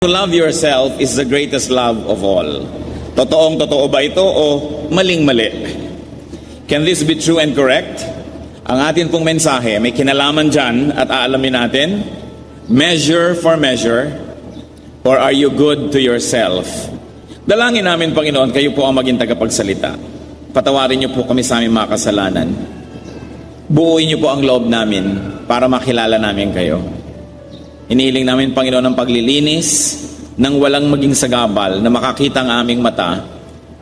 To love yourself is the greatest love of all. Totoong totoo ba ito o maling-mali? Can this be true and correct? Ang atin pong mensahe, may kinalaman dyan at aalamin natin, measure for measure, or are you good to yourself? Dalangin namin, Panginoon, kayo po ang maging tagapagsalita. Patawarin niyo po kami sa aming mga kasalanan. Buuin niyo po ang loob namin para makilala namin kayo. Inihiling namin, Panginoon, ang paglilinis nang walang maging sagabal na makakita ang aming mata,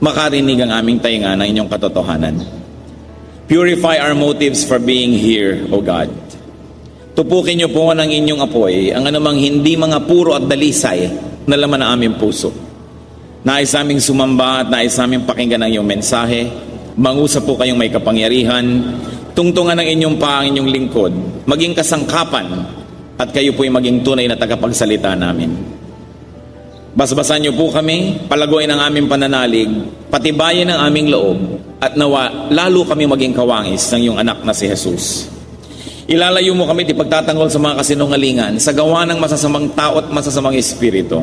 makarinig ang aming tainga ng inyong katotohanan. Purify our motives for being here, O God. Tupukin niyo po ng inyong apoy ang anumang hindi mga puro at dalisay na laman ng aming puso. Nais aming sumamba at nais aming pakinggan ang iyong mensahe. Mangusap po kayong may kapangyarihan. Tungtungan ng inyong ang inyong lingkod. Maging kasangkapan at kayo po'y maging tunay na tagapagsalita namin. Basbasan niyo po kami, palaguin ang aming pananalig, patibayin ang aming loob, at nawa lalo kami maging kawangis ng iyong anak na si Jesus. Ilalayo mo kami at ipagtatanggol sa mga kasinungalingan, sa gawa ng masasamang tao at masasamang espiritu.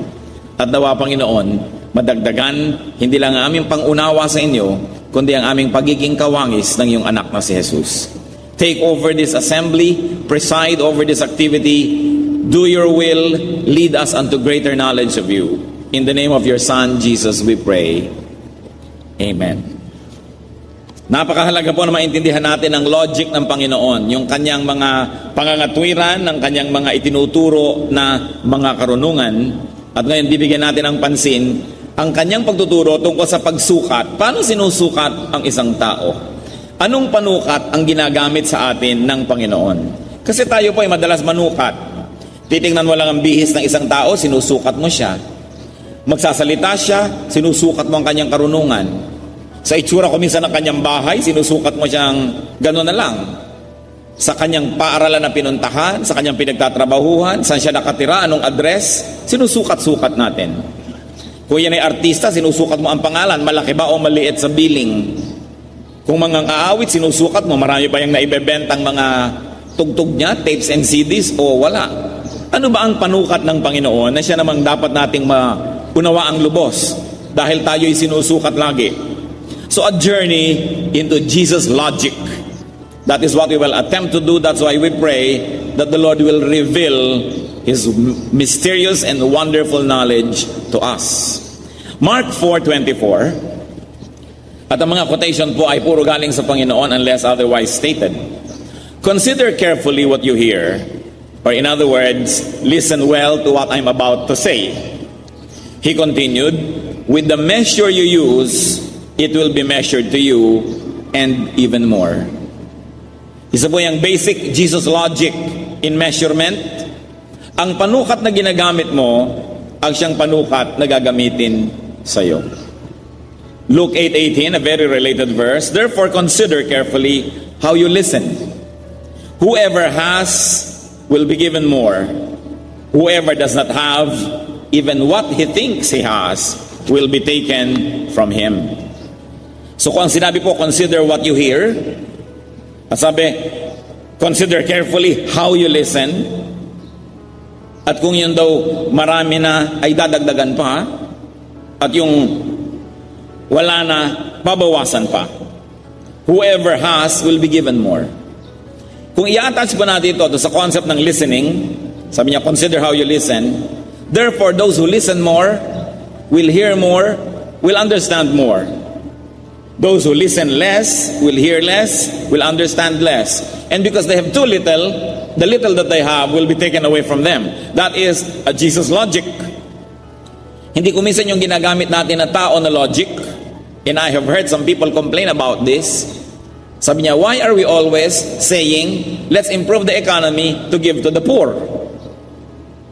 At nawa, Panginoon, madagdagan, hindi lang ang aming pangunawa sa inyo, kundi ang aming pagiging kawangis ng iyong anak na si Jesus. Take over this assembly, preside over this activity, do your will, lead us unto greater knowledge of you. In the name of your Son, Jesus, we pray. Amen. Napakahalaga po na maintindihan natin ang logic ng Panginoon, yung kanyang mga pangangatwiran, ng kanyang mga itinuturo na mga karunungan. At ngayon, bibigyan natin ng pansin ang kanyang pagtuturo tungkol sa pagsukat. Paano sinusukat ang isang tao? Anong panukat ang ginagamit sa atin ng Panginoon? Kasi tayo po ay madalas manukat. Titingnan mo lang ang bihis ng isang tao, sinusukat mo siya. Magsasalita siya, sinusukat mo ang kanyang karunungan. Sa itsura ko minsan ng kanyang bahay, sinusukat mo siyang gano'n na lang. Sa kanyang paaralan na pinuntahan, sa kanyang pinagtatrabahuhan, saan siya nakatira, anong address, sinusukat-sukat natin. Kung yan ay artista, sinusukat mo ang pangalan, malaki ba o maliit sa billing. Kung mga kaawit, sinusukat mo, marami ba yung naibebentang mga tugtog niya, tapes and CDs, o wala. Ano ba ang panukat ng Panginoon na siya namang dapat nating maunawa ang lubos dahil tayo'y sinusukat lagi? So a journey into Jesus' logic. That is what we will attempt to do. That's why we pray that the Lord will reveal His mysterious and wonderful knowledge to us. Mark 4:24. At ang mga quotation po ay puro galing sa Panginoon unless otherwise stated. Consider carefully what you hear. Or in other words, listen well to what I'm about to say. He continued, with the measure you use, it will be measured to you and even more. Isa po yung basic Jesus logic in measurement. Ang panukat na ginagamit mo, ang siyang panukat na gagamitin sa'yo. Luke 8:18, a very related verse. Therefore, consider carefully how you listen. Whoever has will be given more. Whoever does not have, even what he thinks he has, will be taken from him. So kung ang sinabi po, consider what you hear, at sabi, consider carefully how you listen, at kung yun daw marami na ay dadagdagan pa, at yung wala na, babawasan pa. Whoever has will be given more. Kung i-attach po natin ito sa concept ng listening, sabi niya, consider how you listen. Therefore, those who listen more, will hear more, will understand more. Those who listen less, will hear less, will understand less. And because they have too little, the little that they have will be taken away from them. That is a Jesus logic. Hindi ko minsan yung ginagamit natin na tao na logic. And I have heard some people complain about this. Sabi niya, why are we always saying, let's improve the economy to give to the poor?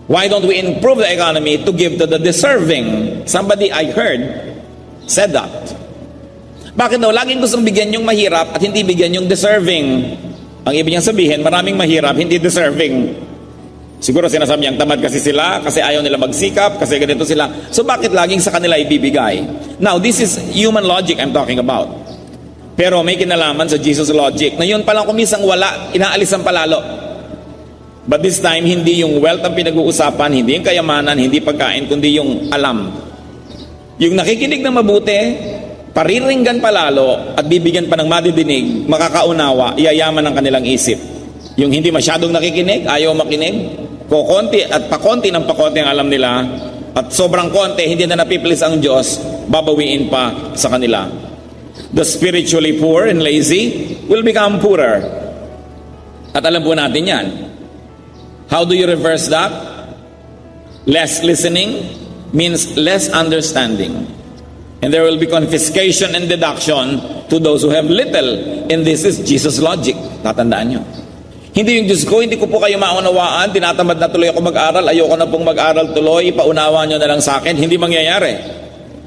Why don't we improve the economy to give to the deserving? Somebody I heard said that. Bakit daw? Laging gustong bigyan yung mahirap at hindi bigyan yung deserving. Ang ibig niyang sabihin, maraming mahirap, hindi deserving. Siguro sinasabi niyang tamad kasi sila, kasi ayaw nila magsikap, kasi ganito sila. So bakit laging sa kanila ibibigay? Now, this is human logic I'm talking about. Pero may kinalaman sa Jesus logic na yun palang kumisang wala, inaalis ang palalo. But this time, hindi yung wealth ang pinag-uusapan, hindi yung kayamanan, hindi pagkain, kundi yung alam. Yung nakikinig ng mabuti, pariringgan palalo at bibigyan pa ng madidinig, makakaunawa, iayaman ang kanilang isip. Yung hindi masyadong nakikinig, ayaw makinig, kukonti at pakonti ng pakonti ang alam nila, at sobrang konti, hindi na napipilis ang Diyos, babawiin pa sa kanila. The spiritually poor and lazy will become poorer. At alam po natin yan. How do you reverse that? Less listening means less understanding. And there will be confiscation and deduction to those who have little. And this is Jesus' logic. Tatandaan nyo. Hindi yung Diyos ko, hindi ko po kayo maunawaan, tinatamad na tuloy ako mag-aral, ayoko na pong mag-aral tuloy, paunawa nyo na lang sa akin. Hindi mangyayari.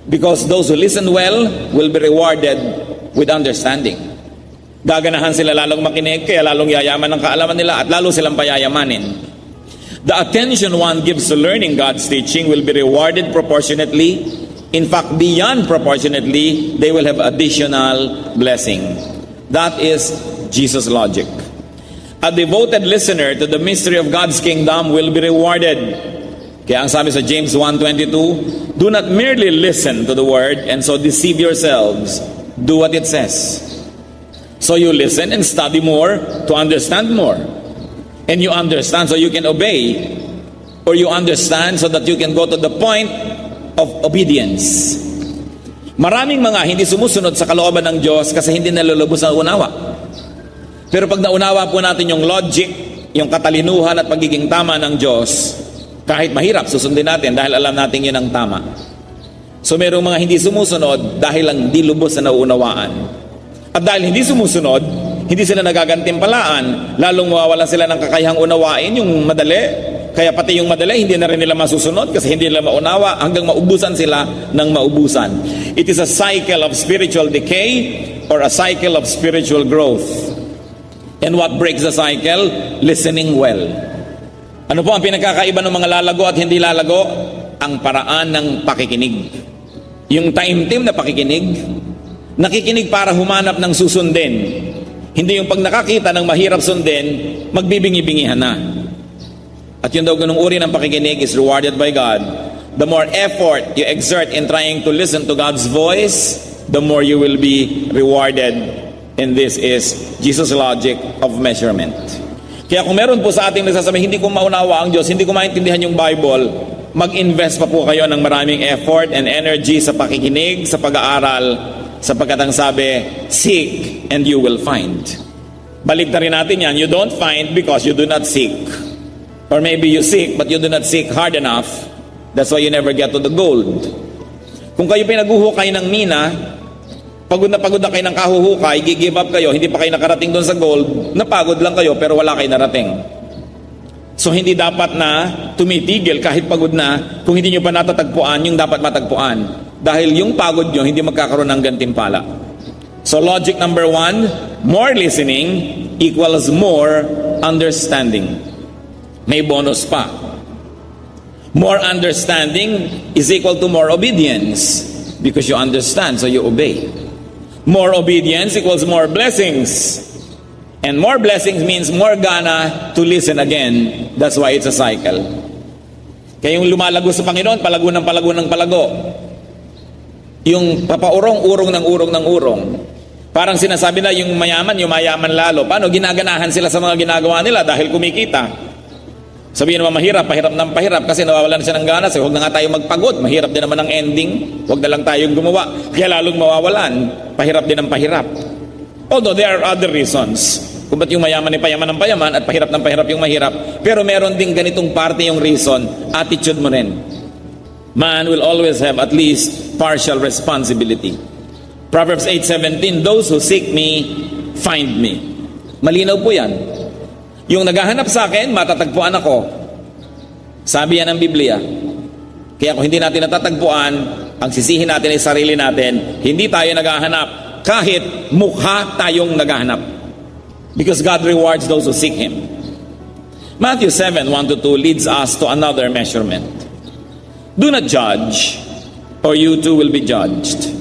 Because those who listen well will be rewarded with understanding. Gaganahan sila lalong makinig, kaya lalong yayaman ang kaalaman nila at lalo silang payayamanin. The attention one gives to learning God's teaching will be rewarded proportionately. In fact, beyond proportionately, they will have additional blessing. That is Jesus' logic. A devoted listener to the mystery of God's kingdom will be rewarded. Kaya ang sabi sa James 1:22, do not merely listen to the word and so deceive yourselves. Do what it says. So you listen and study more to understand more. And you understand so you can obey, or you understand so that you can go to the point of obedience. Maraming mga hindi sumusunod sa kalooban ng Diyos kasi hindi nalulubos ang unawa. Pero pag naunawa po natin yung logic, yung katalinuhan at pagiging tama ng Diyos, kahit mahirap, susundin natin dahil alam natin yun ang tama. So merong mga hindi sumusunod dahil lang di lubos na nauunawaan. At dahil hindi sumusunod, hindi sila nagagantimpalaan, lalong mawawalan sila ng kakayahang unawain yung madali. Kaya pati yung madali, hindi na rin nila masusunod kasi hindi nila maunawa hanggang maubusan sila ng maubusan. It is a cycle of spiritual decay or a cycle of spiritual growth. And what breaks the cycle? Listening well. Ano po ang pinagkakaiba ng mga lalago at hindi lalago? Ang paraan ng pakikinig. Yung time-team na pakikinig, nakikinig para humanap ng susundin. Hindi yung pag nakakita ng mahirap sundin, magbibingi-bingihan na. At yun daw ganung uri ng pakikinig is rewarded by God. The more effort you exert in trying to listen to God's voice, the more you will be rewarded. And this is Jesus' logic of measurement. Kaya kung meron po sa ating nagsasabi, hindi ko maunawa ang Diyos, hindi ko maintindihan yung Bible, mag-invest pa po kayo ng maraming effort and energy sa pakikinig, sa pag-aaral, sapagkat ang sabi, seek and you will find. Balik na rin natin yan, you don't find because you do not seek. Or maybe you seek but you do not seek hard enough. That's why you never get to the gold. Kung kayo pinaghuhukay ng mina, pagod na kayo ng kahuhukay, give up kayo, hindi pa kayo nakarating doon sa gold, napagod lang kayo pero wala kayo narating. So hindi dapat na tumitigil kahit pagod na kung hindi nyo pa natatagpuan yung dapat matagpuan. Dahil yung pagod nyo, hindi magkakaroon ng gantimpala. So logic number 1, more listening equals more understanding. May bonus pa. More understanding is equal to more obedience because you understand, so you obey. More obedience equals more blessings. And more blessings means more gana to listen again. That's why it's a cycle. Kaya yung lumalago sa Panginoon, palago ng palago ng palago. Yung papaurong-urong ng urong ng urong. Parang sinasabi na yung mayaman lalo. Paano? Ginaganahan sila sa mga ginagawa nila dahil kumikita. Sabihin naman mahirap, pahirap ng pahirap kasi nawawalan siya ng gana. So huwag na nga tayo magpagod. Mahirap din naman ang ending. Huwag na lang tayong gumawa. Kaya lalong mawawalan. Pahirap din ang pahirap. Although there are other reasons. Kung ba't yung mayaman ay payaman ng payaman at pahirap ng pahirap yung mahirap. Pero meron din ganitong parte yung reason. Attitude mo rin. Man will always have at least partial responsibility. Proverbs 8:17, those who seek me, find me. Malinaw po yan. Yung naghahanap sa akin, matatagpuan ako. Sabi yan ng Biblia. Kaya kung hindi natin natatagpuan, ang sisihin natin ay sarili natin, hindi tayo naghahanap kahit mukha tayong naghahanap. Because God rewards those who seek Him. Matthew 7:1-2 leads us to another measurement. Do not judge, or you too will be judged.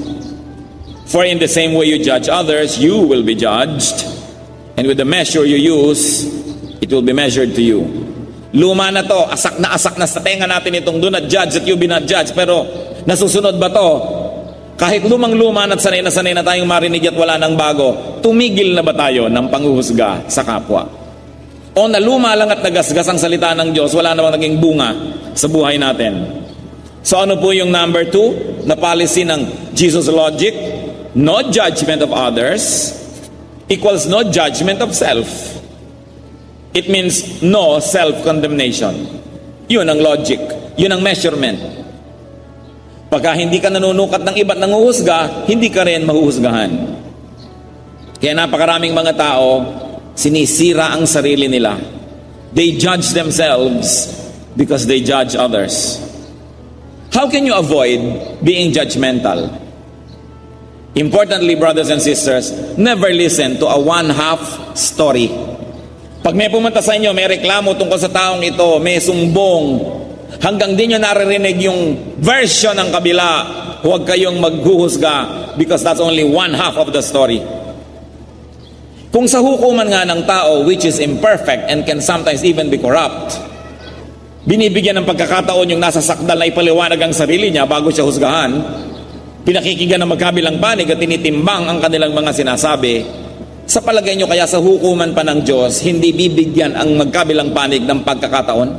For in the same way you judge others, you will be judged. And with the measure you use, it will be measured to you. Luma na to, asak na sa tenga natin itong do not judge that you be not judged. Pero nasusunod ba to? Kahit lumang-luma at sanay na tayong marinig at wala nang bago, tumigil na ba tayo ng panghuhusga sa kapwa? O naluma lang at nagasgas ang salita ng Diyos, wala namang naging bunga sa buhay natin? So ano po yung number 2 na policy ng Jesus logic? No judgment of others equals no judgment of self. It means no self-condemnation. Yun ang logic. Yun ang measurement. Pagka hindi ka nanunukat ng iba't nanguhusga, hindi ka rin mahuhusgahan. Kaya napakaraming mga tao, sinisira ang sarili nila. They judge themselves because they judge others. How can you avoid being judgmental? Importantly, brothers and sisters, never listen to a one-half story. Pag may pumunta sa inyo, may reklamo tungkol sa taong ito, may sumbong, hanggang di nyo naririnig yung version ng kabila, huwag kayong maghuhusga because that's only one half of the story. Kung sa hukuman nga ng tao, which is imperfect and can sometimes even be corrupt, binibigyan ng pagkakataon yung nasa sakdal na ipaliwanag ang sarili niya bago siya husgahan, pinakikinggan ng magkabilang panig at tinitimbang ang kanilang mga sinasabi, sa palagay nyo kaya sa hukuman pa ng Diyos, hindi bibigyan ang magkabilang panig ng pagkakataon?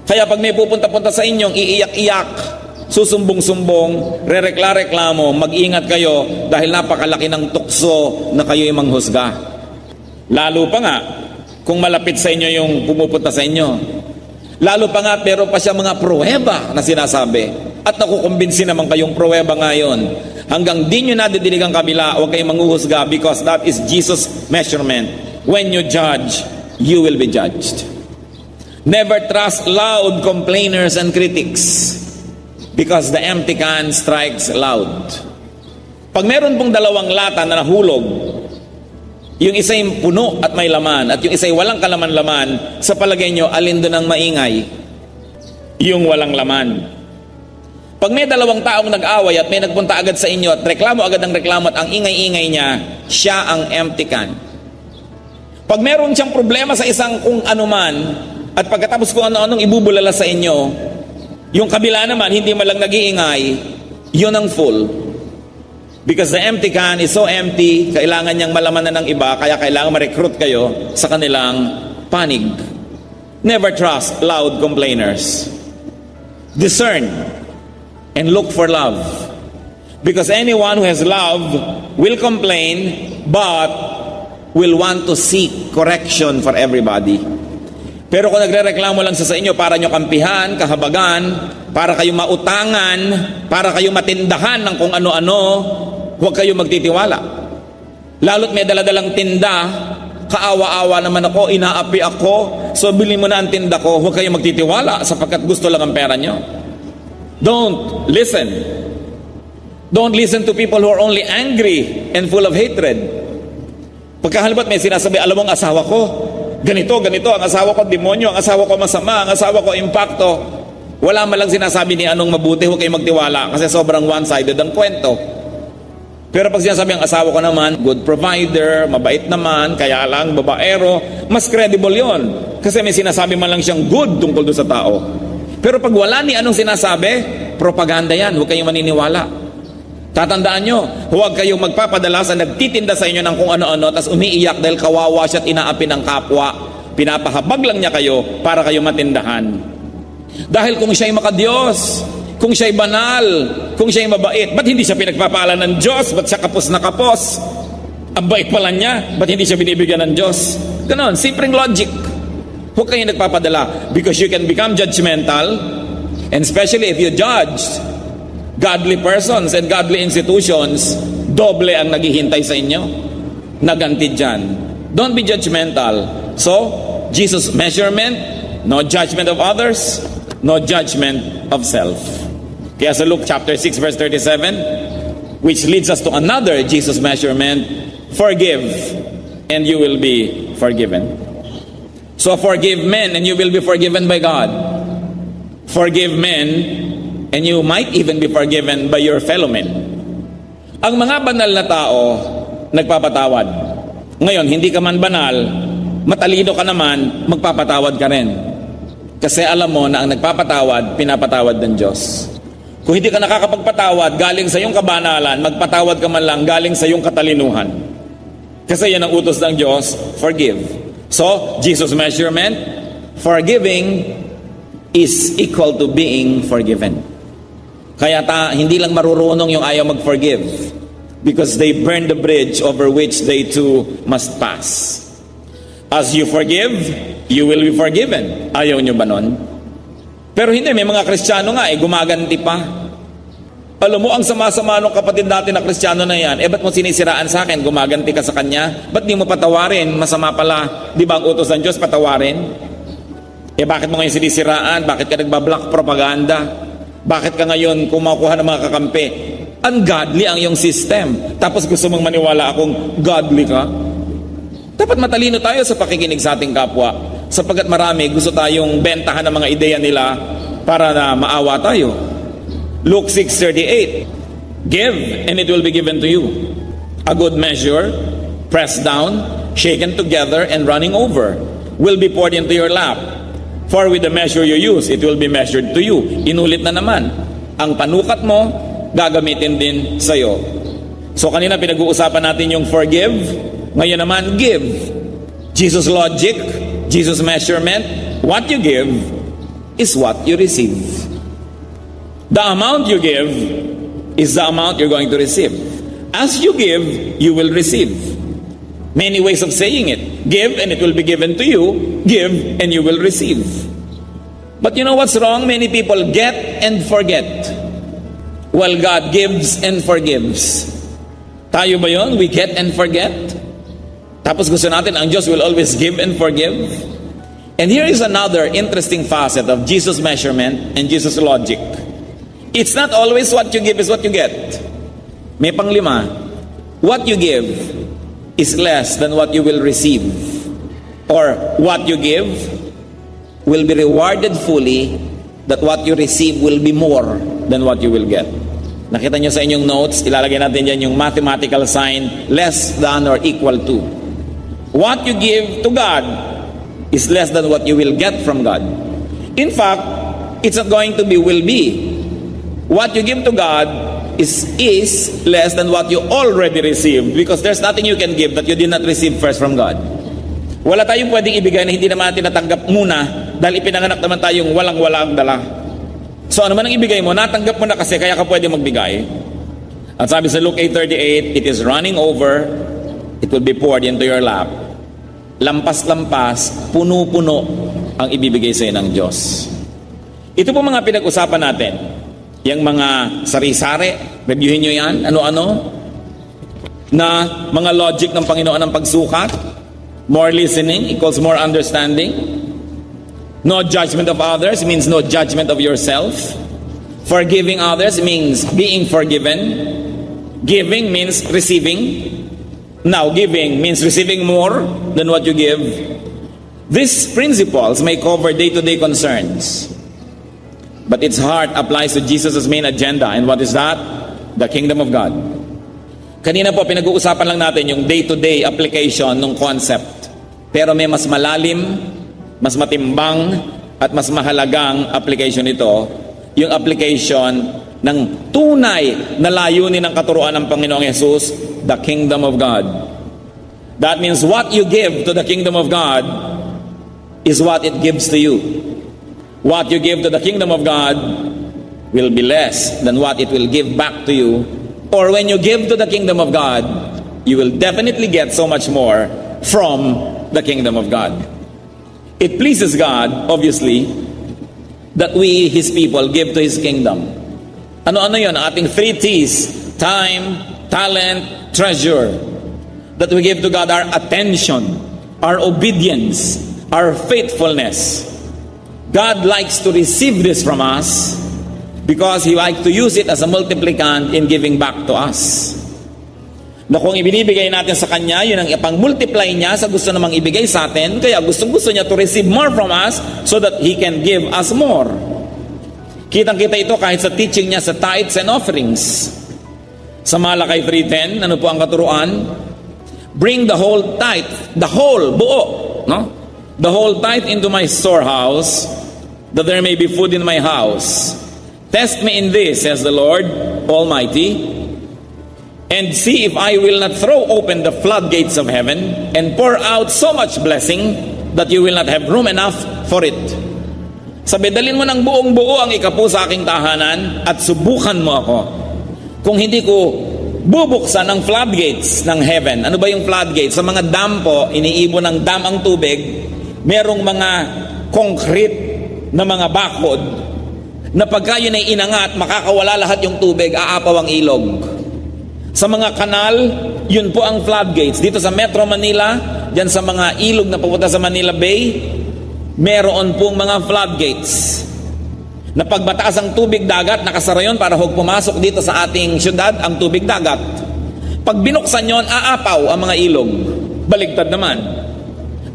Kaya pag may pupunta-punta sa inyong iiyak-iyak, susumbong-sumbong, rereklamo, mag-ingat kayo dahil napakalaki ng tukso na kayo'y manghusga. Lalo pa nga, kung malapit sa inyo yung pumupunta sa inyo. Lalo pa nga, pero pa siya mga pruweba na sinasabi. At nakukumbinsi naman kayong pruweba ngayon. Hanggang di nyo nadidinig ang kabila, huwag kayong manghuhusga because that is Jesus' measurement. When you judge, you will be judged. Never trust loud complainers and critics because the empty can strikes loud. Pag meron pong dalawang lata na nahulog, yung isa'y puno at may laman at yung isa'y walang kalaman-laman, sa palagay nyo, alin doon ang maingay? Yung walang laman. Pag may dalawang taong nag-away at may nagpunta agad sa inyo at reklamo agad ang reklamo at ang ingay-ingay niya, siya ang empty can. Pag meron siyang problema sa isang kung anuman at pagkatapos kung ano-anong ibubulala sa inyo, yung kabila naman hindi malang nag-iingay, yun ang full. Because the empty can is so empty, kailangan niyang malamanan ng iba, kaya kailangan ma-recruit kayo sa kanilang panig. Never trust loud complainers. Discern and look for love. Because anyone who has love will complain but will want to seek correction for everybody. Pero kung nagrereklamo lang sa inyo para nyo kampihan, kahabagan, para kayo mautangan, para kayo matindahan ng kung ano-ano, huwag kayo magtitiwala. Lalo't may daladalang tinda, kaawa-awa naman ako, inaapi ako, so bilhin mo na ang tinda ko, huwag kayo magtitiwala sapagkat gusto lang ang pera nyo. Don't listen. Don't listen to people who are only angry and full of hatred. Pagkahalbat may sinasabi, alam mo ang asawa ko, ganito, ang asawa ko demonyo, ang asawa ko masama, ang asawa ko impacto. Wala man lang sinasabi ni anong mabuti, huwag kayong magtiwala kasi sobrang one-sided ang kwento. Pero pag sinasabi ang asawa ko naman, good provider, mabait naman, kaya lang, babaero, mas credible yon. Kasi may sinasabi man lang siyang good tungkol doon sa tao. Pero pag wala ni anong sinasabi, propaganda yan, huwag kayong maniniwala. Tatandaan nyo, huwag kayong magpapadala sa nagtitinda sa inyo ng kung ano-ano, tas umiiyak dahil kawawa siya at inaapi ng kapwa. Pinapahabag lang niya kayo para kayo matindahan. Dahil kung siya'y makadiyos, kung siya'y banal, kung siya'y mabait, ba't hindi siya pinagpapaala ng Diyos? Ba't siya kapos na kapos? Ang bait pala niya, ba't hindi siya binibigyan ng Diyos? Ganon, simpleng logic. Huwag kayong nagpapadala because you can become judgmental, and especially if you judge godly persons and godly institutions, doble ang naghihintay sa inyo. Naganti dyan. Don't be judgmental. So, Jesus' measurement, no judgment of others, no judgment of self. Kaya sa Luke chapter 6 verse 37, which leads us to another Jesus measurement, forgive and you will be forgiven. So forgive men and you will be forgiven by God. Forgive men and you might even be forgiven by your fellow men. Ang mga banal na tao, nagpapatawad. Ngayon, hindi ka man banal, matalino ka naman, magpapatawad ka rin. Kasi alam mo na ang nagpapatawad, pinapatawad ng Diyos. Kung hindi ka nakakapagpatawad galing sa iyong kabanalan, magpatawad ka man lang galing sa iyong katalinuhan. Kasi yan ang utos ng Diyos, forgive. So, Jesus' measurement, forgiving is equal to being forgiven. Kaya hindi lang marurunong yung ayaw mag-forgive because they burn the bridge over which they too must pass. As you forgive, you will be forgiven. Ayaw nyo ba nun? Pero hindi, may mga Kristiyano nga, gumaganti pa. Alam mo, ang sama-sama ng kapatid natin na Kristiyano na yan, ba't mo sinisiraan sa akin? Gumaganti ka sa kanya? Ba't di mo patawarin? Masama pala. Di ba ang utos ng Diyos, patawarin? Bakit mo ngayon sinisiraan? Bakit ka nagbablock propaganda? Bakit ka ngayon kumukuha ng mga kakampi? Ungodly ang iyong system. Tapos gusto mong maniwala akong godly ka? Dapat matalino tayo sa pakikinig sa ating kapwa. Sapagkat marami gusto tayong bentahan ng mga ideya nila para na maawa tayo. Luke 6:38, give and it will be given to you. A good measure, pressed down, shaken together and running over, will be poured into your lap. For with the measure you use, it will be measured to you. Inulit na naman. Ang panukat mo, gagamitin din sa'yo. So kanina pinag-uusapan natin yung forgive. Ngayon naman, give. Jesus' logic, Jesus' measurement, what you give is what you receive. The amount you give is the amount you're going to receive. As you give, you will receive. Many ways of saying it. Give and it will be given to you. Give and you will receive. But you know what's wrong? Many people get and forget, while God gives and forgives. Tayo ba yun? We get and forget? Tapos gusto natin ang Diyos will always give and forgive? And here is another interesting facet of Jesus' measurement and Jesus' logic. It's not always what you give is what you get. May panglima, what you give is less than what you will receive. Or what you give will be rewarded fully, that what you receive will be more than what you will get. Nakita nyo sa inyong notes, ilalagay natin dyan yung mathematical sign, less than or equal to. What you give to God is less than what you will get from God. In fact, it's not going to be will be. What you give to God is less than what you already received, because there's nothing you can give that you did not receive first from God. Wala tayong pwedeng ibigay na hindi naman natin natanggap muna dahil ipinanganak naman tayong walang-wala ang dala. So ano man ang ibigay mo, natanggap mo na kasi kaya ka pwede magbigay. At sabi sa Luke 8:38, it is running over, it will be poured into your lap. Lampas-lampas, puno-puno ang ibibigay sa iyo ng Diyos. Ito po mga pinag-usapan natin. Yung mga sari-sari, reviewin nyo yan, ano-ano, na mga logic ng Panginoon ng pagsukat. More listening equals more understanding. No judgment of others means no judgment of yourself. Forgiving others means being forgiven. Giving means receiving. Now, giving means receiving more than what you give. These principles may cover day-to-day concerns, but its heart applies to Jesus' main agenda. And what is that? The kingdom of God. Kanina po, pinag-uusapan lang natin yung day-to-day application ng concept. Pero may mas malalim, mas matimbang, at mas mahalagang application nito, yung application ng tunay na layunin ng katuruan ng Panginoong Yesus, the kingdom of God. That means what you give to the kingdom of God is what it gives to you. What you give to the kingdom of God will be less than what it will give back to you. Or when you give to the kingdom of God, you will definitely get so much more from the kingdom of God. It pleases God, obviously, that we, His people, give to His kingdom. Ano-ano yun? Ang ating 3 T's: time, talent, treasure. That we give to God our attention, our obedience, our faithfulness. God likes to receive this from us because He likes to use it as a multiplicand in giving back to us. Na kung ibinibigay natin sa Kanya, yun ang ipang-multiply Niya sa gusto namang ibigay sa atin, kaya gustong-gusto Niya to receive more from us so that He can give us more. Kitang-kita ito kahit sa teaching Niya sa tithes and offerings. Sa Malakay 3:10, ano po ang katuruan? Bring the whole tithe, the whole, buo, no? The whole tithe into my storehouse, that there may be food in my house. Test me in this, says the Lord Almighty, and see if I will not throw open the floodgates of heaven and pour out so much blessing that you will not have room enough for it. Sabi, dalhin mo ng buong buo ang ikapu sa aking tahanan at subukan mo ako. Kung hindi ko bubuksan ang floodgates ng heaven. Ano ba yung floodgates? Sa mga dam po, iniibon ng dam ang tubig, merong mga concrete na mga bakod na pagka yun ay inangat, makakawala lahat yung tubig, aapaw ang ilog. Sa mga kanal, yun po ang floodgates. Dito sa Metro Manila, dyan sa mga ilog na pupunta sa Manila Bay, meron pong mga floodgates. Na pagbataas ang tubig dagat, nakasara yun para huwag pumasok dito sa ating syudad ang tubig dagat. Pag binuksan yun, aapaw ang mga ilog. Baligtad naman.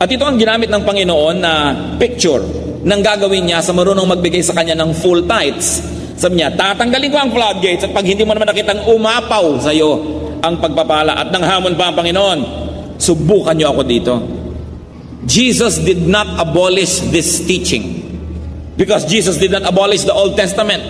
At ito ang ginamit ng Panginoon na picture ng gagawin niya sa marunong magbigay sa kanya ng full tithes. Sabi niya, tatanggalin ko ang floodgates at pag hindi mo naman nakitang umapaw sa iyo ang pagpapala at nanghamon pa ang Panginoon, subukan niyo ako dito. Jesus did not abolish this teaching because Jesus did not abolish the Old Testament.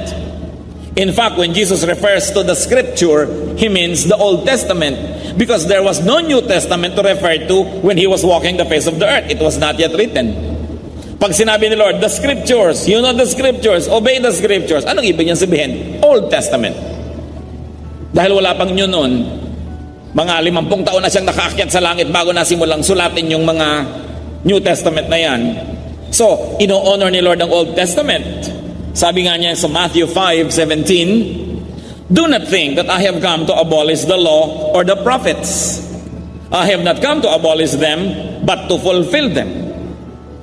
In fact, when Jesus refers to the scripture, he means the Old Testament because there was no New Testament to refer to when he was walking the face of the earth. It was not yet written. Pag sinabi ni Lord, the scriptures, you know the scriptures, obey the scriptures. Anong ibig niyan sabihin? Old Testament. Dahil wala pang yun noon, mga 50 taon na siyang nakaakyat sa langit bago nasimulang sulatin yung mga New Testament na yan. So, ino-honor ni Lord ang Old Testament. Sabi nga niya sa Matthew 5:17, do not think that I have come to abolish the law or the prophets. I have not come to abolish them, but to fulfill them.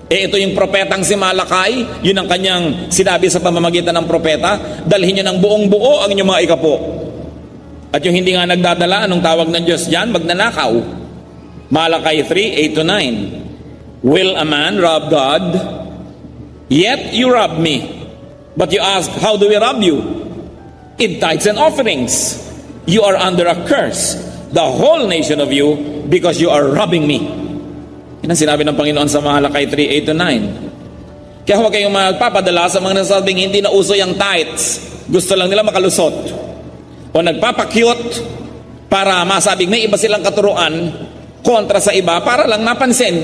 Ito yung propetang si Malakay, yun ang kanyang sinabi sa pamamagitan ng propeta, dalhin nyo ng buong buo ang inyong mga ikapo. At yung hindi nga nagdadala, anong tawag ng Diyos dyan? Magnanakaw. Malakay 3:8-9. Will a man rob God? Yet you rob me. But you ask, how do we rob you? In tithes and offerings. You are under a curse, the whole nation of you, because you are robbing me. Yan ang sinabi ng Panginoon sa Malakay 3:8-9. Kaya huwag kayong magpapadala sa mga nasabing hindi na uso yung tithes. Gusto lang nila makalusot. O nagpapakyut para masabing may iba silang katuruan kontra sa iba para lang napansin.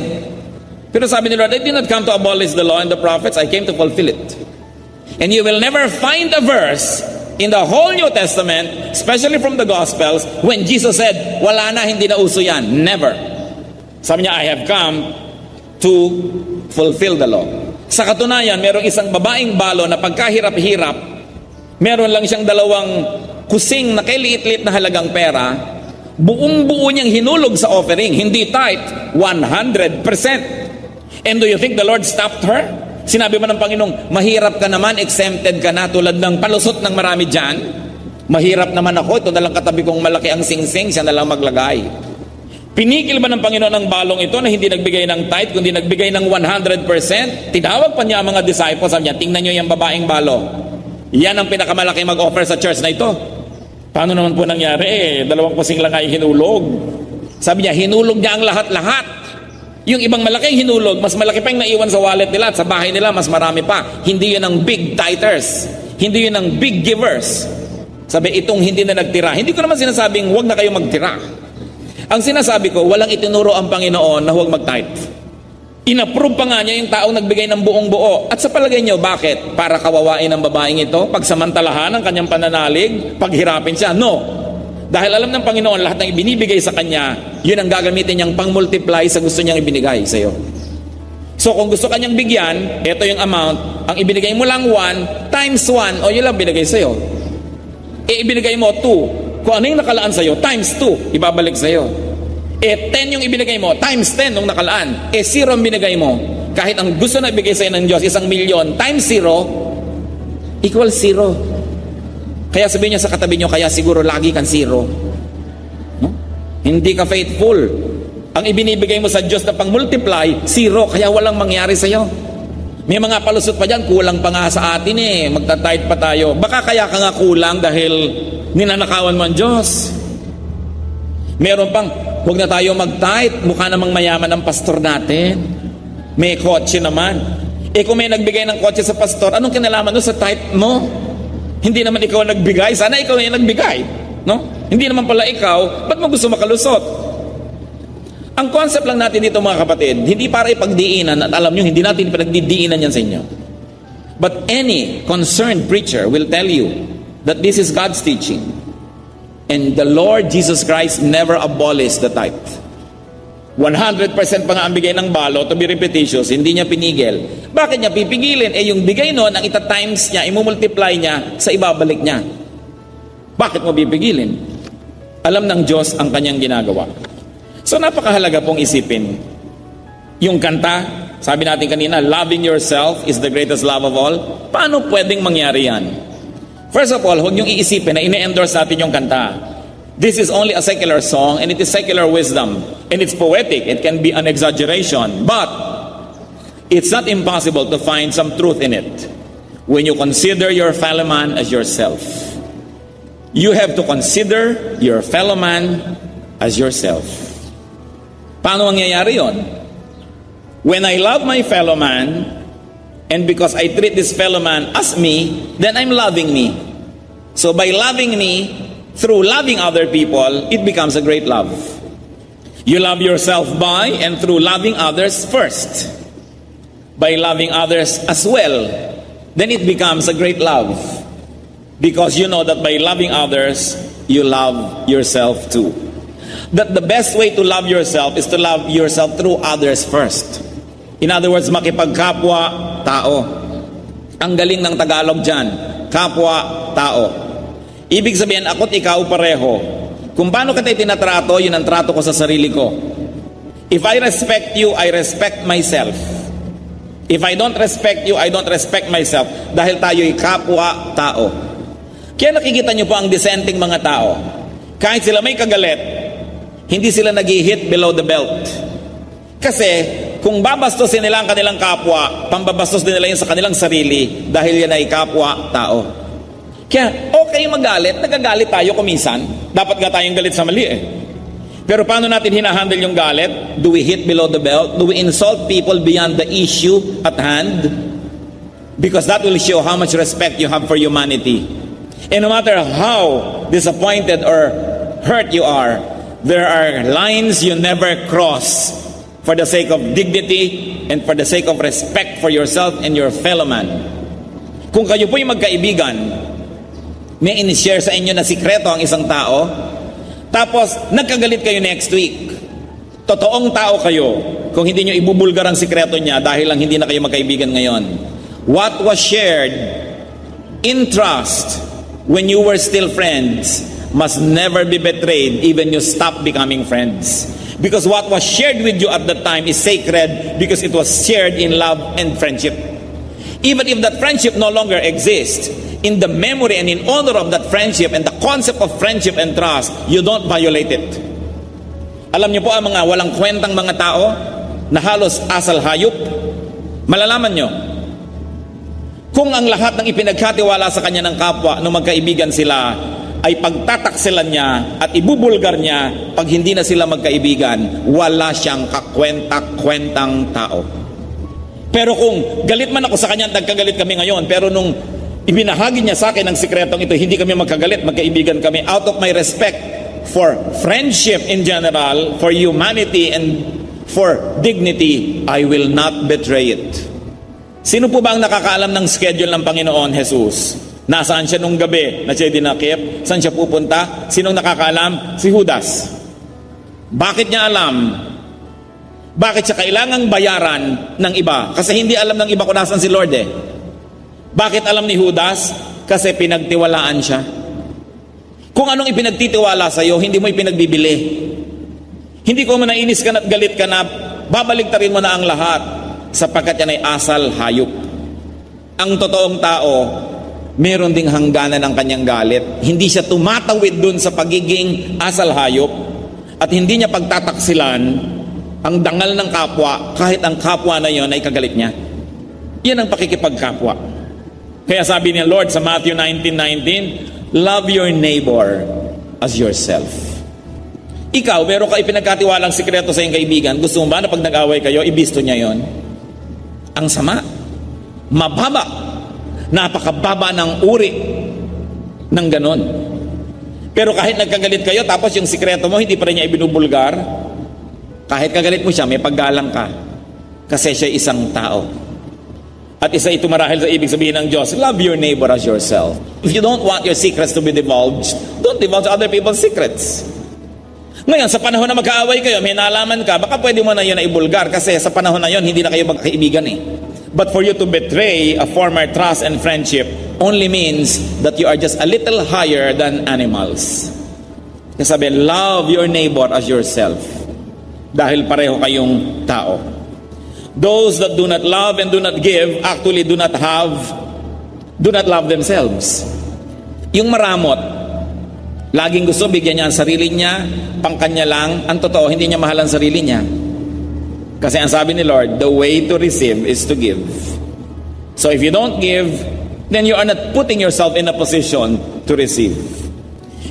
Pero sabi ni Lord, I did not come to abolish the law and the prophets. I came to fulfill it. And you will never find a verse in the whole New Testament, especially from the Gospels, when Jesus said, wala na, hindi na uso yan. Never. Sabi niya, I have come to fulfill the law. Sa katunayan, merong isang babaeng balo na pagkahirap-hirap, meron lang siyang 2 kusing na kiliit-liit na halagang pera, buong-buo niyang hinulog sa offering, hindi tithe, 100%. And do you think the Lord stopped her? Sinabi ba ng Panginoong, mahirap ka naman, exempted ka na tulad ng palusot ng marami dyan? Mahirap naman ako, ito na lang katabi kong malaki ang singsing, siya na lang maglagay. Pinigil ba ng Panginoon ang balong ito na hindi nagbigay ng tithe, kundi nagbigay ng 100%? Tinawag pa niya ang mga disciples, sabi niya, tingnan niyo yung babaeng balo. Yan ang pinakamalaki mag-offer sa church na ito. Paano naman po nangyari? 2 kusing lang ay hinulog. Sabi niya, hinulog niya ang lahat-lahat. Yung ibang malaki hinulog, mas malaki pa yung naiwan sa wallet nila at sa bahay nila, mas marami pa. Hindi yun ang big tithers. Hindi yun ang big givers. Sabi, itong hindi na nagtira. Hindi ko naman sinasabing, huwag na kayo magtira. Ang sinasabi ko, walang itinuro ang Panginoon na huwag mag-tithe. Inapprove pa nga niya yung taong nagbigay ng buong buo. At sa palagay niyo, bakit? Para kawawain ang babaeng ito? Pagsamantalahan ang kanyang pananalig? Paghirapin siya? No. Dahil alam ng Panginoon, lahat ng ibinibigay sa kanya, yun ang gagamitin niyang pang-multiply sa gusto niyang ibinigay sa iyo. So kung gusto kanyang bigyan, ito yung amount, ang ibinigay mo lang 1 times 1, o yun lang binigay sa iyo. Ibinigay mo 2. Kung ano yung nakalaan sa'yo, times 2, ibabalik sa'yo. 10 yung ibinigay mo, times 10 nung nakalaan. 0 ang binigay mo. Kahit ang gusto na ibigay sa'yo ng Diyos, 1,000,000, times 0, equals 0. Kaya sabihin niyo sa katabi niyo, kaya siguro lagi kang 0. No? Hindi ka faithful. Ang ibinibigay mo sa Diyos na pang-multiply, 0, kaya walang mangyari sa'yo. May mga palusot pa dyan, kulang pa nga sa atin magta-tithe pa tayo. Baka kaya ka nga kulang dahil ninanakawan mo ang Diyos. Meron pang, huwag na tayo mag-tithe, mukha namang mayaman ang pastor natin. May kotse naman. Kung may nagbigay ng kotse sa pastor, anong kinalaman doon sa type mo? Hindi naman ikaw ang nagbigay. Sana ikaw yung nagbigay. No? Hindi naman pala ikaw. Ba't mo gusto makalusot? Ang concept lang natin dito mga kapatid, hindi para ipagdiinan, at alam nyo, hindi natin pinagdidiinan yan sa inyo. But any concerned preacher will tell you that this is God's teaching. And the Lord Jesus Christ never abolished the tithe. 100% pa nga ang bigay ng balo, to be repetitious, hindi niya pinigil. Bakit niya pipigilin? Yung bigay nun, ang ita-times niya, imumultiply niya sa ibabalik niya. Bakit mo pipigilin? Alam ng Diyos ang kanyang ginagawa. So napakahalaga pong isipin. Yung kanta, sabi natin kanina, loving yourself is the greatest love of all. Paano pwedeng mangyari yan? First of all, huwag niyong iisipin na ine-endorse natin yung kanta. This is only a secular song and it is secular wisdom. And it's poetic. It can be an exaggeration. But it's not impossible to find some truth in it. When you consider your fellow man as yourself. You have to consider your fellow man as yourself. Paano mangyayari yon? When I love my fellow man, and because I treat this fellow man as me, then I'm loving me. So by loving me, through loving other people, it becomes a great love. You love yourself by and through loving others first. By loving others as well, then it becomes a great love. Because you know that by loving others, you love yourself too. That the best way to love yourself is to love yourself through others first. In other words, makipagkapwa tao. Ang galing ng Tagalog dyan, kapwa tao. Ibig sabihin, ako't ikaw pareho. Kung paano kita itinatrato, yun ang trato ko sa sarili ko. If I respect you, I respect myself. If I don't respect you, I don't respect myself. Dahil tayo'y kapwa-tao. Kaya nakikita nyo po ang dissenting mga tao. Kahit sila may kagalit, hindi sila nag-hit below the belt. Kasi, kung babastusin nila ang kanilang kapwa, pambabastos din nila yun sa kanilang sarili dahil yan ay kapwa-tao. Kaya, okay magalit, nagagalit tayo kuminsan. Dapat nga tayong galit sa mali eh. Pero paano natin hinahandle yung galit? Do we hit below the belt? Do we insult people beyond the issue at hand? Because that will show how much respect you have for humanity. And no matter how disappointed or hurt you are, there are lines you never cross for the sake of dignity and for the sake of respect for yourself and your fellow man. Kung kayo po'y magkaibigan, may in-share sa inyo na sikreto ang isang tao, tapos nagkagalit kayo next week. Totoong tao kayo kung hindi nyo ibubulgar ang sikreto niya dahil lang hindi na kayo magkaibigan ngayon. What was shared in trust when you were still friends must never be betrayed even you stop becoming friends. Because what was shared with you at that time is sacred because it was shared in love and friendship. Even if that friendship no longer exists, in the memory and in honor of that friendship and the concept of friendship and trust, you don't violate it. Alam niyo po ang mga walang kwentang mga tao na halos asal hayop, malalaman niyo, kung ang lahat ng ipinagkatiwala sa kanya ng kapwa nung magkaibigan sila ay pagtataksilan niya at ibubulgar niya pag hindi na sila magkaibigan, wala siyang kakwenta-kwentang tao. Pero kung galit man ako sa kanya at nagkagalit kami ngayon, pero nung ibinahagi niya sa akin ang sikretong ito, hindi kami magkagalit, magkaibigan kami. Out of my respect for friendship in general, for humanity and for dignity, I will not betray it. Sino po ba ang nakakaalam ng schedule ng Panginoon Jesus? Nasaan siya nung gabi na siya dinakip? Saan siya pupunta? Sinong nakakaalam? Si Judas. Bakit niya alam? Bakit siya kailangang bayaran ng iba? Kasi hindi alam ng iba kung nasaan si Lord eh. Bakit alam ni Judas? Kasi pinagtiwalaan siya. Kung anong ipinagtitiwala sa iyo, hindi mo ipinagbibili. Hindi ko man nainis ka na at galit ka na, babaliktarin mo na ang lahat sapagkat yan ay asal hayop. Ang totoong tao, meron ding hangganan ng kanyang galit. Hindi siya tumatawid dun sa pagiging asal hayop at hindi niya pagtataksilan ang dangal ng kapwa kahit ang kapwa na yon ay kagalit niya. Yan ang pakikipagkapwa. Kaya sabi ni Lord sa Matthew 19:19, love your neighbor as yourself. Ikaw, meron ka ipinagkatiwalang sikreto sa iyong kaibigan. Gusto mo ba na pag nag-away kayo, ibisto niya yon? Ang sama. Mababa. Napakababa ng uri ng ganon. Pero kahit nagkagalit kayo, tapos yung sikreto mo, hindi pa rin niya ibinubulgar, kahit kagalit mo siya, may paggalang ka. Kasi siya isang tao. At isa ito marahil sa ibig sabihin ng Diyos, love your neighbor as yourself. If you don't want your secrets to be divulged, don't divulge other people's secrets. Ngayon, sa panahon na magkaaway kayo, may nalaman ka, baka pwede mo na yun na ibulgar kasi sa panahon na yun, hindi na kayo magkaibigan eh. But for you to betray a former trust and friendship only means that you are just a little higher than animals. Kasi sabi, love your neighbor as yourself. Dahil pareho kayong tao. Those that do not love and do not give actually do not love themselves. Yung maramot, laging gusto bigyan niya ang sarili niya, pangkanya lang. Ang totoo, hindi niya mahal ang sarili niya. Kasi ang sabi ni Lord, the way to receive is to give. So if you don't give, then you are not putting yourself in a position to receive.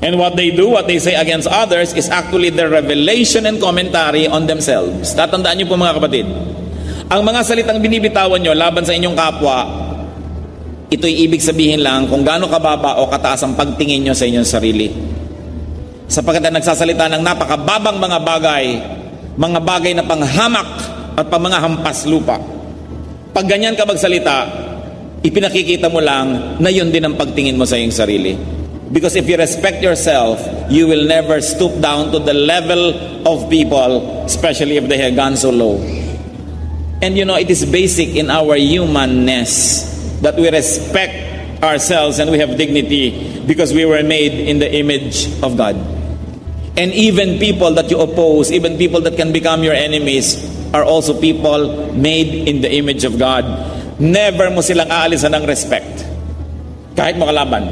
And what they do, what they say against others is actually their revelation and commentary on themselves. Tatandaan niyo po mga kapatid, ang mga salitang binibitawan niyo laban sa inyong kapwa, ito'y ibig sabihin lang kung gaano kababa o kataas ang pagtingin niyo sa inyong sarili. Sapagkat nagsasalita ng napakababang mga bagay na panghamak at mga hampas lupa. Pag ganyan ka magsalita, ipinakikita mo lang na yun din ang pagtingin mo sa iyong sarili. Because if you respect yourself, you will never stoop down to the level of people, especially if they have gone so low. And you know, it is basic in our humanness that we respect ourselves and we have dignity because we were made in the image of God. And even people that you oppose, even people that can become your enemies, are also people made in the image of God. Never mo silang aalisan ng respect. Kahit mo kalaban.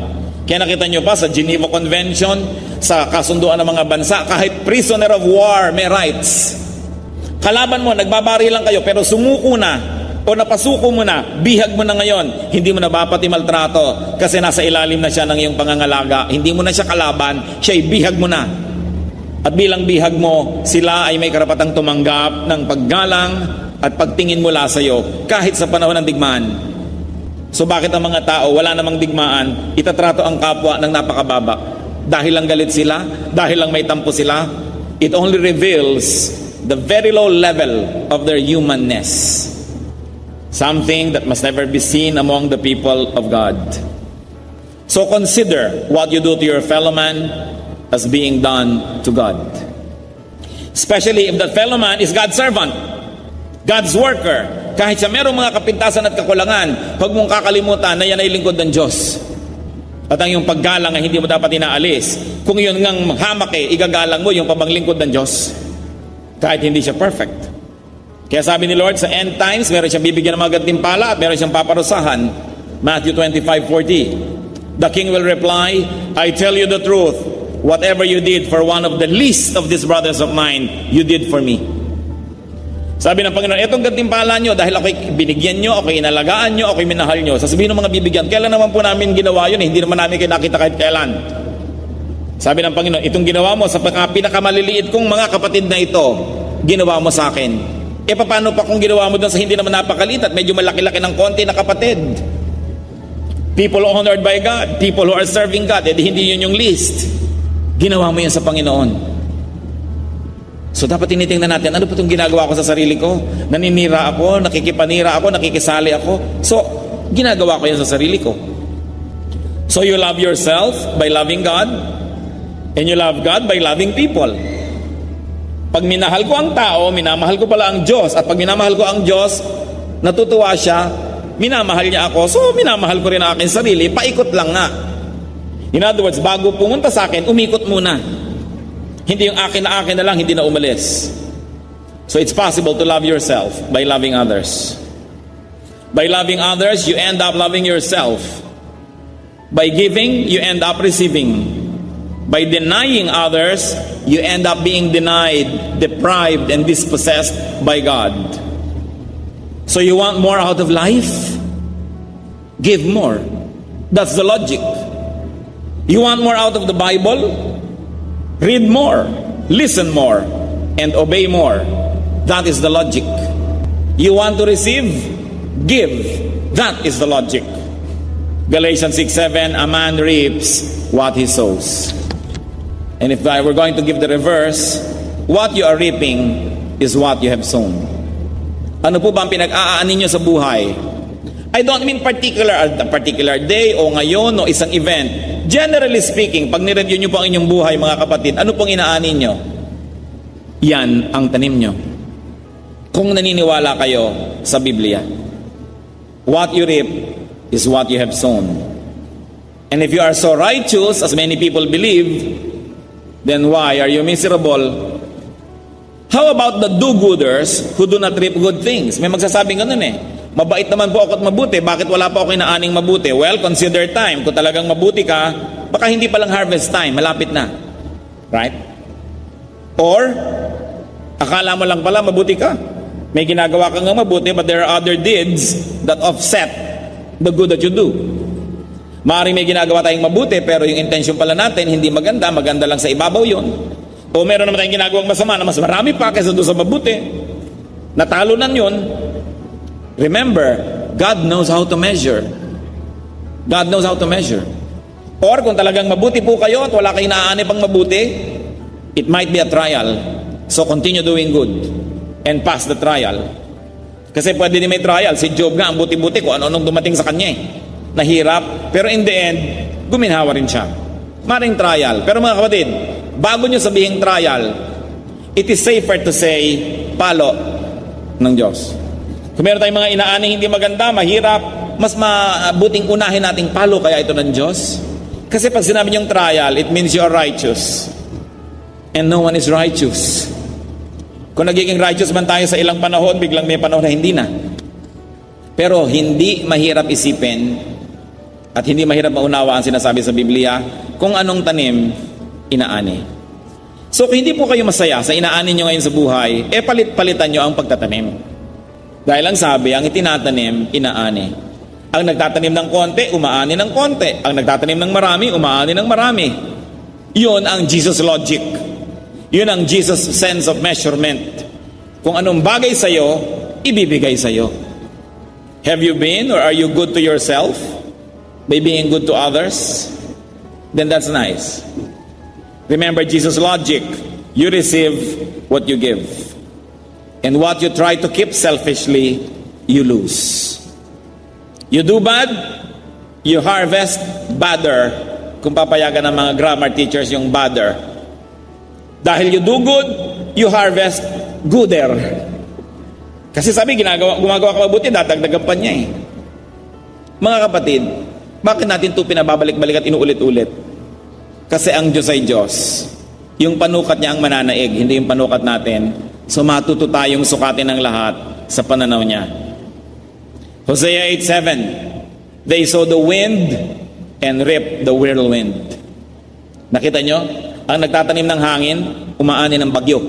Kaya nakita nyo pa sa Geneva Convention, sa kasunduan ng mga bansa, kahit prisoner of war may rights. Kalaban mo, nagbabari lang kayo, pero sumuko na, o napasuko mo na, bihag mo na ngayon, hindi mo na bapati maltrato, kasi nasa ilalim na siya ng iyong pangangalaga. Hindi mo na siya kalaban, siya'y bihag mo na. At bilang bihag mo, sila ay may karapatang tumanggap ng paggalang at pagtingin mula sa iyo kahit sa panahon ng digmaan. So bakit ang mga tao, wala namang digmaan, itatrato ang kapwa ng napakababa? Dahil lang galit sila? Dahil lang may tampo sila? It only reveals the very low level of their humanness. Something that must never be seen among the people of God. So consider what you do to your fellow man as being done to God. Especially if that fellow man is God's servant, God's worker. Kahit sa merong mga kapintasan at kakulangan, huwag mong kakalimutan na yan ay lingkod ng Diyos. At ang iyong paggalang ay hindi mo dapat inaalis. Kung yun ngang hamak igagalang mo yung pabanglingkod ng Diyos. Kahit hindi siya perfect. Kaya sabi ni Lord, sa end times, meron siyang bibigyan ng mga gantimpala at meron siyang paparusahan. Matthew 25:40. The king will reply, I tell you the truth, whatever you did for one of the least of these brothers of mine, you did for me. Sabi ng Panginoon, etong gantimpala nyo, dahil ako'y binigyan nyo, ako'y inalagaan nyo, ako'y minahal nyo. Sasabihin ng mga bibigyan, kailan naman po namin ginawa yun? Hindi naman namin kayo nakita kahit kailan. Sabi ng Panginoon, itong ginawa mo sa pinakamaliliit kong mga kapatid na ito, ginawa mo sa akin. E paano pa kung ginawa mo doon sa hindi naman napakaliit at medyo malaki-laki ng konti na kapatid? People honored by God, people who are serving God, hindi yun yung list. Ginawa mo yan sa Panginoon. So dapat tinitingnan natin, ano pa itong ginagawa ko sa sarili ko? Naninira ako, nakikipanira ako, nakikisali ako. So, ginagawa ko yan sa sarili ko. So you love yourself by loving God, and you love God by loving people. Pag minahal ko ang tao, minamahal ko pala ang Diyos. At pag minamahal ko ang Diyos, natutuwa siya, minamahal niya ako, so minamahal ko rin ang aking sarili, paikot lang nga. In other words, bago pumunta sa akin, umikot muna. Hindi yung akin na lang, hindi na umalis. So it's possible to love yourself by loving others. By loving others, you end up loving yourself. By giving, you end up receiving. By denying others, you end up being denied, deprived, and dispossessed by God. So you want more out of life? Give more. That's the logic. You want more out of the Bible? Read more, listen more, and obey more. That is the logic. You want to receive? give. That is the logic. Galatians 6:7, a man reaps what he sows. And if I were going to give the reverse, what you are reaping is what you have sown. Ano po ba ang pinag-aani nyo sa buhay? I don't mean a particular day o ngayon o isang event. Generally speaking, pag nireview nyo po ang inyong buhay, mga kapatid, ano pong inaani nyo? Yan ang tanim nyo. Kung naniniwala kayo sa Biblia, what you reap is what you have sown. And if you are so righteous, as many people believe, then why are you miserable? How about the do-gooders who do not reap good things? May magsasabing ganun eh. Mabait naman po ako at mabuti. Bakit wala pa ako inaaning mabuti? Well, consider time. Kung talagang mabuti ka, baka hindi pa lang harvest time. Malapit na. Right? Or, akala mo lang pala mabuti ka. May ginagawa kang mabuti, but there are other deeds that offset the good that you do. Maaaring may ginagawa tayong mabuti, pero yung intention pala natin, hindi maganda. Maganda lang sa ibabaw yun. O meron naman tayong ginagawang masama na mas marami pa kaysa doon sa mabuti. Natalunan yun. Remember, God knows how to measure. God knows how to measure. Or kung talagang mabuti po kayo at wala kayong naaani pang mabuti, it might be a trial. So continue doing good and pass the trial. Kasi pwede din may trial. Si Job nga, ang buti-buti kung ano-anong dumating sa kanya eh. Nahirap, pero in the end, guminhawa rin siya. Maring trial. Pero mga kapatid, bago nyo sabihin trial, it is safer to say palo ng Diyos. Kung meron tayong mga inaaning hindi maganda, mahirap, mas mabuting unahin nating palo kaya ito ng Diyos. Kasi pag sinabi niyong trial, it means you are righteous. And no one is righteous. Kung nagiging righteous man tayo sa ilang panahon, biglang may panahon na hindi na. Pero hindi mahirap isipin at hindi mahirap maunawaan sinasabi sa Biblia kung anong tanim inaani. So kung hindi po kayo masaya sa inaani nyo ngayon sa buhay, palit-palitan nyo ang pagtatanim. Dahil ang sabi, ang itinatanim, inaani. Ang nagtatanim ng konti, umaani ng konti. Ang nagtatanim ng marami, umaani ng marami. Yun ang Jesus logic. Yun ang Jesus sense of measurement. Kung anong bagay sa'yo, ibibigay sa'yo. Have you been or are you good to yourself by being good to others? Then that's nice. Remember Jesus' logic. You receive what you give. And what you try to keep selfishly, you lose. You do bad, you harvest badder. Kung papayagan ng mga grammar teachers yung badder. Dahil you do good, you harvest gooder. Kasi sabi, gumagawa ka mabuti, dadagdagan pa niya eh. Mga kapatid, bakit natin ito pinababalik-balik at inuulit-ulit? Kasi ang Diyos ay Diyos. Yung panukat niya ang mananaig, hindi yung panukat natin. So matuto tayong sukatin ng lahat sa pananaw niya. Hosea 8:7, they sow the wind and reap the whirlwind. Nakita nyo? Ang nagtatanim ng hangin, umaani ng bagyo.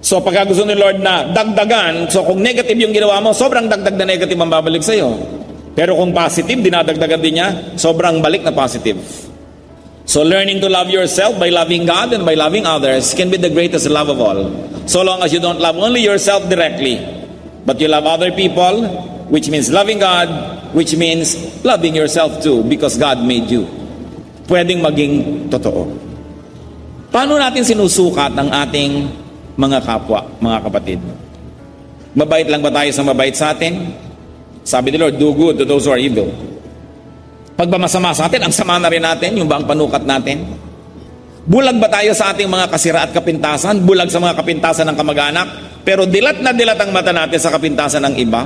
So pagka gusto ni Lord na dagdagan, so kung negative yung ginawa mo, sobrang dagdag na negative ang babalik sa'yo. Pero kung positive, dinadagdagan din niya, sobrang balik na positive. So learning to love yourself by loving God and by loving others can be the greatest love of all. So long as you don't love only yourself directly, but you love other people, which means loving God, which means loving yourself too, because God made you. Pwedeng maging totoo. Paano natin sinusukat ang ating mga kapwa, mga kapatid? Mabait lang ba tayo sa mabait sa atin? Sabi ni Lord, do good to those who are evil. Pag ba masama sa atin, ang sama na rin natin, yung ba ang panukat natin? Bulag ba tayo sa ating mga kasira at kapintasan? Bulag sa mga kapintasan ng kamag-anak? Pero dilat na dilat ang mata natin sa kapintasan ng iba?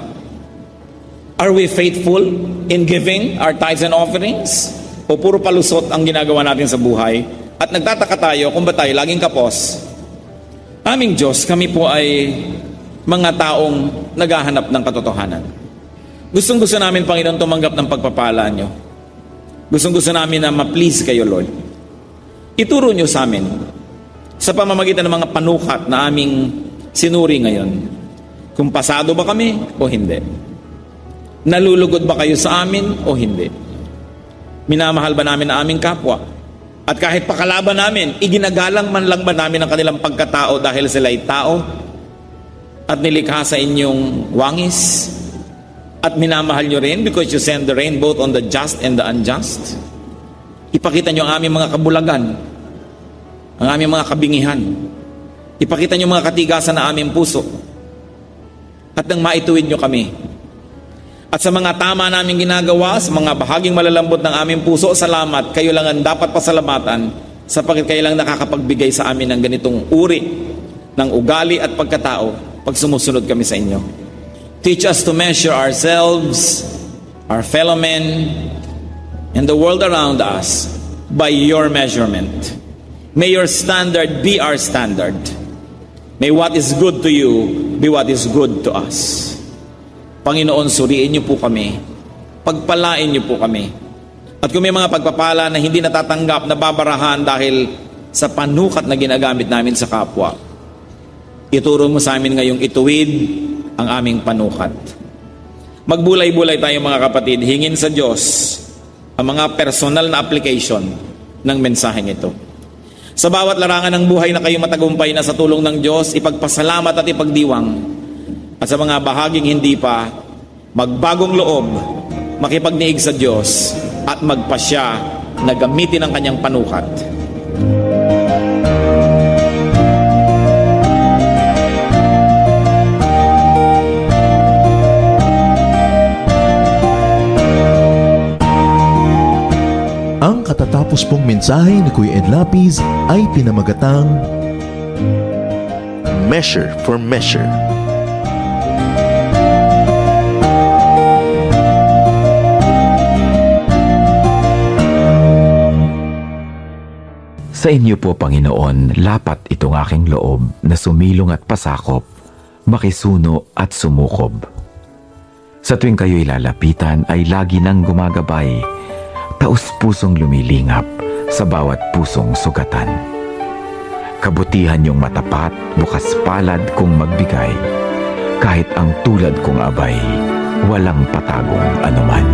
Are we faithful in giving our tithes and offerings? O puro palusot ang ginagawa natin sa buhay? At nagtataka tayo kung ba tayo laging kapos? Aming Diyos, kami po ay mga taong naghahanap ng katotohanan. Gustong-gusto namin, Panginoon, tumanggap ng pagpapala nyo. Gustong-gusto namin na ma-please kayo, Lord. Ituro nyo sa amin sa pamamagitan ng mga panukat na aming sinuri ngayon. Kung pasado ba kami o hindi. Nalulugod ba kayo sa amin o hindi. Minamahal ba namin ang aming kapwa? At kahit pakalaban namin, iginagalang man lang ba namin ang kanilang pagkatao dahil sila ay tao at nilikha sa inyong wangis? At minamahal nyo rin because you send the rain both on the just and the unjust. Ipakita nyo ang aming mga kabulagan, ang aming mga kabingihan. Ipakita nyo mga katigasan na aming puso. At nang maituwid nyo kami. At sa mga tama naming ginagawa, sa mga bahaging malalambot ng aming puso, salamat, kayo lang ang dapat pasalamatan sapagkat kayo lang nakakapagbigay sa amin ng ganitong uri ng ugali at pagkatao pag sumusunod kami sa inyo. Teach us to measure ourselves, our fellow men, and the world around us by your measurement. May your standard be our standard. May what is good to you be what is good to us. Panginoon, suriin niyo po kami. Pagpalain niyo po kami. At kung may mga pagpapala na hindi natatanggap, nababarahan dahil sa panukat na ginagamit namin sa kapwa, ituro mo sa amin ngayong ituwid ang aming panukat. Magbulay-bulay tayo mga kapatid, hingin sa Diyos ang mga personal na application ng mensaheng ito. Sa bawat larangan ng buhay na kayo matagumpay na sa tulong ng Diyos, ipagpasalamat at ipagdiwang. At sa mga bahaging hindi pa, magbagong loob, makipagniig sa Diyos at magpasya na gamitin ang kanyang panukat. Ang katatapos pong mensahe ni Kuya Ed Lapid ay pinamagatang Measure for Measure. Sa inyo po, Panginoon, lapat itong aking loob na sumilong at pasakop, makisuno at sumukob. Sa tuwing kayo'y lalapitan ay lagi nang gumagabay, taus-pusong lumilingap sa bawat pusong sugatan. Kabutihan niyong matapat, bukas palad kung magbigay, kahit ang tulad kong abay, walang patagong anuman.